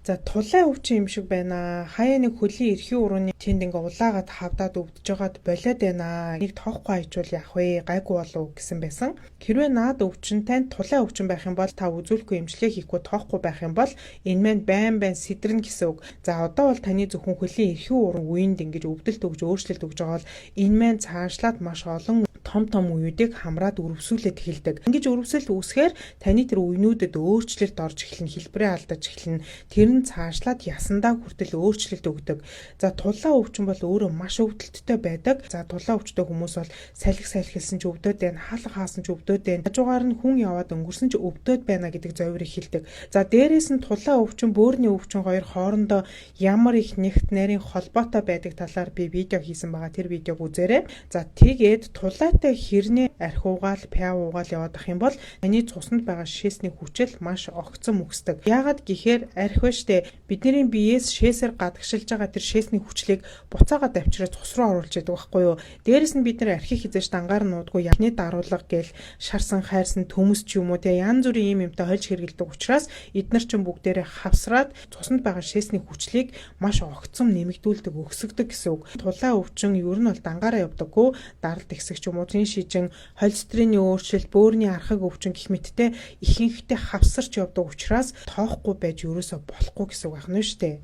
За тулайн өвчин юм шиг байна. Хаяа нэг хөлийн эрхийн урууны тэнд ингээ улаагаад хавдаад өвдөж байгаад болоод байна. Нэг тоохгүй хайжвал яах вэ? Гайгүй болов гэсэн байсан. Хэрвээ наад өвчин танд тулайн өвчин байх юм бол та үзүүлэхгүй эмчилгээ хийхгүй тоохгүй байх юм бол энэ маань байн сэтрэн гэсэн үг. За одоо бол таны зөвхөн хөлийн эрхийн уран үеинд ингэж өвдөлт өгж өөрчлөлт өгж байгаа бол энэ маань цаашлаад маш олон том үеүүдийг хамраад өрөвсүүлээд эхэлдэг. Ингэж өрөвсөлт үүсэхээр таны тэр үеинүүдэд өөрчлөлт орж эхэлнэ, хэлбэрээ алдаж эхэлнэ. Тэр нь цаашлаад ясандаа хүртэл өөрчлөлт өгдөг. За тулаан өвчин бол өөрөө маш өвдөлттэй байдаг. За тулаан өвчтэй хүмүүс бол салхи салхилсан ч өвдөд байна, хаалга хаасан ч өвдөд байна. Хажуугаар нь хүн яваад өнгөрсөн ч өвдөд байна гэдэг зовир эхэлдэг. За дээрээс нь тулаан өвчин, бөөрийн өвчин хоёр хоорондоо ямар их нэгт нарийн холбоотой байдаг талаар би видео хийсэн байгаа. Тэр видеог үзээрэй. За тэгээд тулаан хэрнээ архиугаал, пяавуугаал яваад ах юм бол таны цуснд байгаа шээсний хүчил маш огцом өсдөг. Яагаад гэхээр архив штэ бидний биеэс шээсээр гадагшилж байгаа тэр шээсний хүчлийг буцаага давчраад цус руу оруулж яадаг байхгүй юу? Дээрэс нь бид нар архийг хизээж дангаар нуудгүй яхны даруулга гэл шарсан, хайрсан, төмөс ч юм уу те янз бүрийн юм юмтай хольж хэргэлдэг учраас эднэр чинь бүгдээрээ хавсраад цуснд байгаа шээсний хүчлийг маш огцом нэмэгдүүлдэг, өксгдөг гэсэн үг. Тулаан өвчин ер нь бол дангаараа явдаггүй, даралт ихсэх ч юм уу шижин, холестерины өөрчлөлт, бөөрийн архаг өвчин гэх мэттэй ихэнхдээ хавсарч явдаг учраас тоохгүй байж ерөөсө болохгүй гэсэн үг байна шүү дээ.